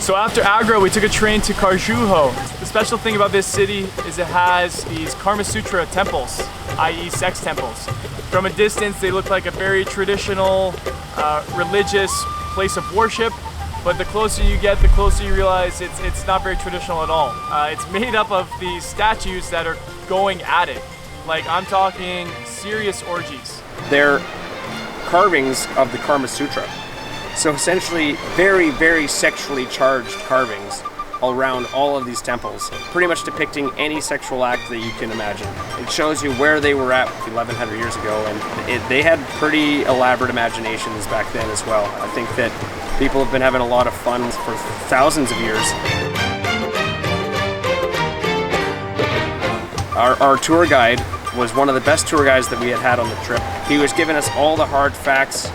So after Agra, we took a train to Khajuraho. The special thing about this city is it has these Kama Sutra temples, i.e. sex temples. From a distance, they look like a very traditional, religious place of worship, but the closer you get, the closer you realize it's not very traditional at all. It's made up of these statues that are going at it. Like, I'm talking serious orgies. They're carvings of the Kama Sutra. So essentially, very, very sexually charged carvings around all of these temples, pretty much depicting any sexual act that you can imagine. It shows you where they were at 1100 years ago, and they had pretty elaborate imaginations back then as well. I think that people have been having a lot of fun for thousands of years. Our tour guide was one of the best tour guides that we had on the trip. He was giving us all the hard facts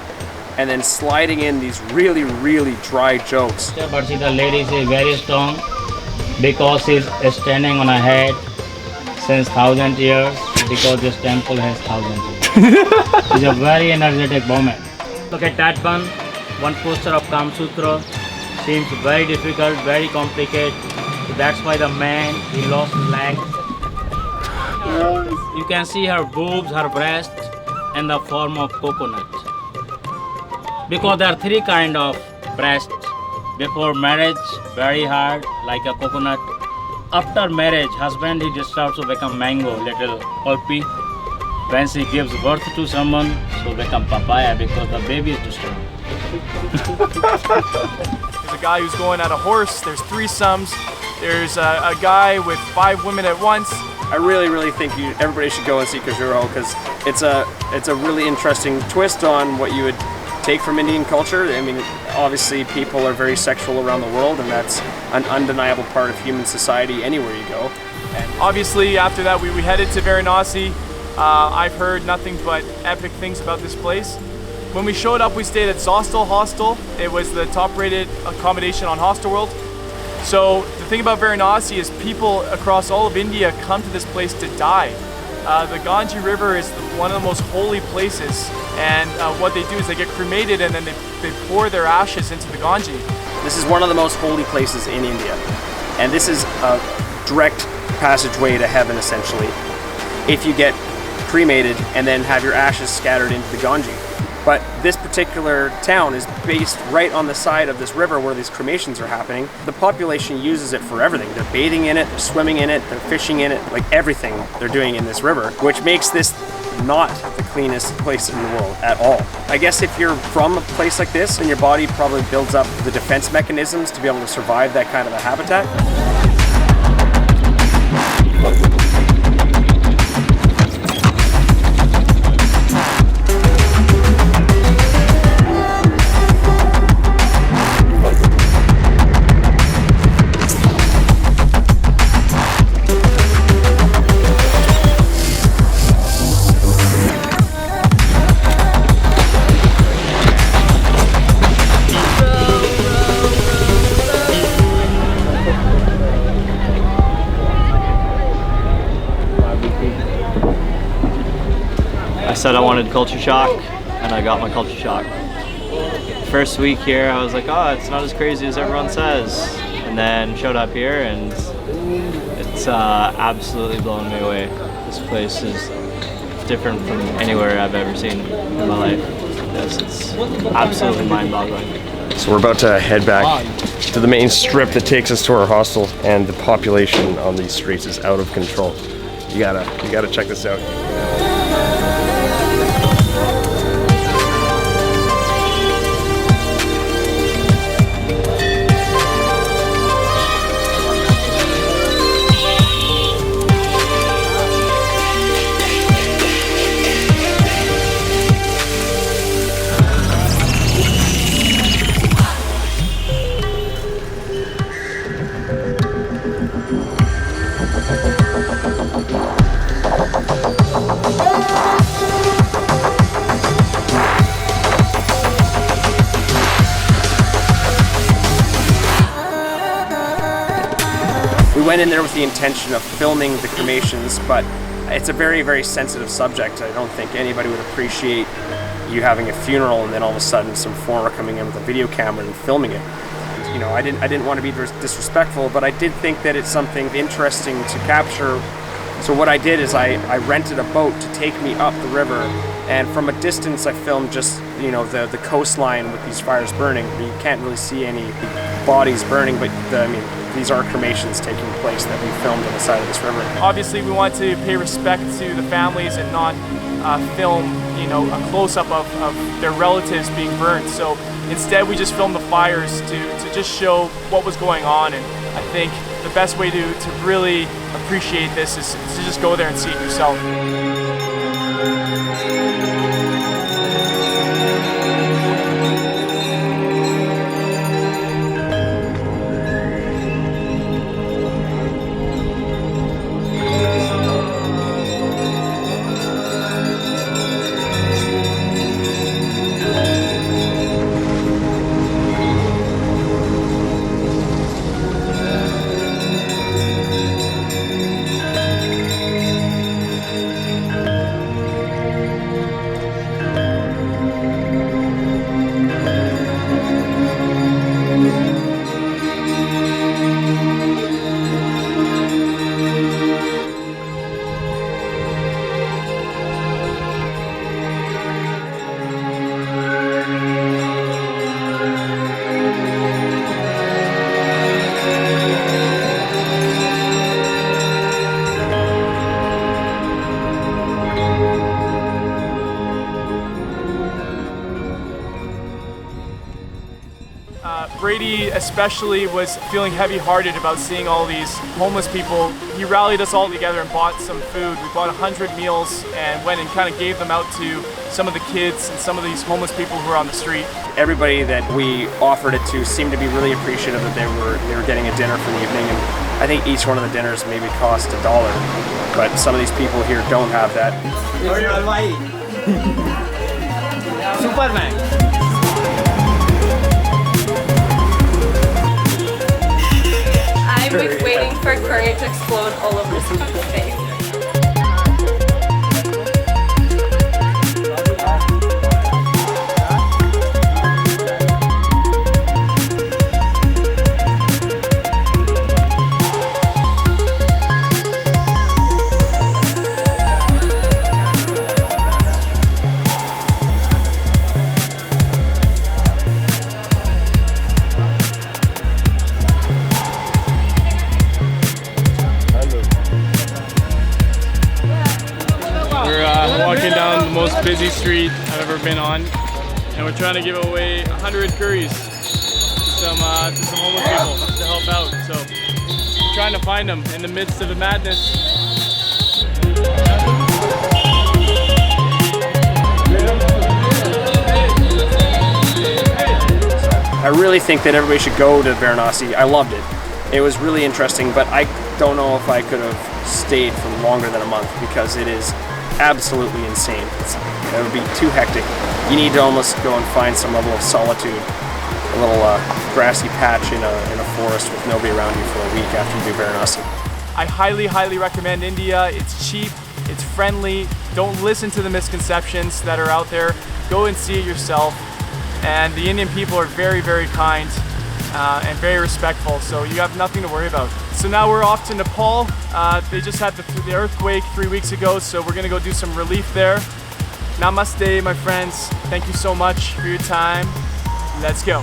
and then sliding in these really, really dry jokes. But see, the lady is very strong because she's standing on her head since 1,000 years, because this temple has 1,000 years. She's a very energetic woman. Look at that one poster of Kama Sutra seems very difficult, very complicated. So that's why the man, he lost his leg. You can see her boobs, her breast, in the form of coconut. Because there are three kinds of breasts. Before marriage, very hard, like a coconut. After marriage, husband, he just starts to become mango, little pulpy. When she gives birth to someone, so become papaya because the baby is too strong. There's a guy who's going at a horse, there's threesomes, there's a guy with 5 women at once. I really, really think everybody should go and see Khajuraho, because it's a really interesting twist on what you would take from Indian culture. I mean, obviously people are very sexual around the world, and that's an undeniable part of human society anywhere you go. And obviously after that we headed to Varanasi. I've heard nothing but epic things about this place. When we showed up, we stayed at Zostel Hostel. It was the top-rated accommodation on Hostelworld. So the thing about Varanasi is people across all of India come to this place to die. The Ganges River is one of the most holy places, and what they do is they get cremated and then they pour their ashes into the Ganges. This is one of the most holy places in India, and this is a direct passageway to heaven, essentially, if you get cremated and then have your ashes scattered into the Ganges. But this particular town is based right on the side of this river where these cremations are happening. The population uses it for everything. They're bathing in it, they're swimming in it, they're fishing in it, like everything they're doing in this river, which makes this not the cleanest place in the world at all. I guess if you're from a place like this, then your body probably builds up the defense mechanisms to be able to survive that kind of a habitat. I said I wanted culture shock, and I got my culture shock. First week here, I was like, oh, it's not as crazy as everyone says. And then showed up here, and it's absolutely blown me away. This place is different from anywhere I've ever seen in my life. It's absolutely mind-boggling. So we're about to head back to the main strip that takes us to our hostel, and the population on these streets is out of control. You gotta check this out. We went in there with the intention of filming the cremations, but it's a very, very sensitive subject. I don't think anybody would appreciate you having a funeral and then all of a sudden some foreigner coming in with a video camera and filming it. you know, I didn't want to be disrespectful, but I did think that it's something interesting to capture. So what I did is I rented a boat to take me up the river, and from a distance I filmed just, you know, the coastline with these fires burning. You can't really see any bodies burning, but I mean, these are cremations taking place that we filmed on the side of this river. Obviously, we want to pay respect to the families and not film, you know, a close-up of their relatives being burned. So instead, we just filmed the fires to just show what was going on. And I think the best way to really appreciate this is to just go there and see it yourself. Brady especially was feeling heavy-hearted about seeing all these homeless people. He rallied us all together and bought some food. We bought 100 meals and went and kind of gave them out to some of the kids and some of these homeless people who were on the street. Everybody that we offered it to seemed to be really appreciative that they were getting a dinner for the evening, and I think each one of the dinners maybe cost $1, but some of these people here don't have that. Superman. I'm waiting for Curry to explode all over his face. Walking down the most busy street I've ever been on, and we're trying to give away 100 curries to some homeless people to help out. So we're trying to find them in the midst of the madness. I really think that everybody should go to Varanasi. I loved it. It was really interesting, but I don't know if I could have stayed for longer than a month because it is absolutely insane. It would be too hectic. You need to almost go and find some level of solitude, a little grassy patch in a forest with nobody around you for a week after you do Varanasi. I highly, highly recommend India. It's cheap, it's friendly. Don't listen to the misconceptions that are out there. Go and see it yourself. And the Indian people are very, very kind and very respectful, so you have nothing to worry about. So now we're off to Nepal. They just had the earthquake 3 weeks ago, so we're gonna go do some relief there. Namaste, my friends. Thank you so much for your time. Let's go.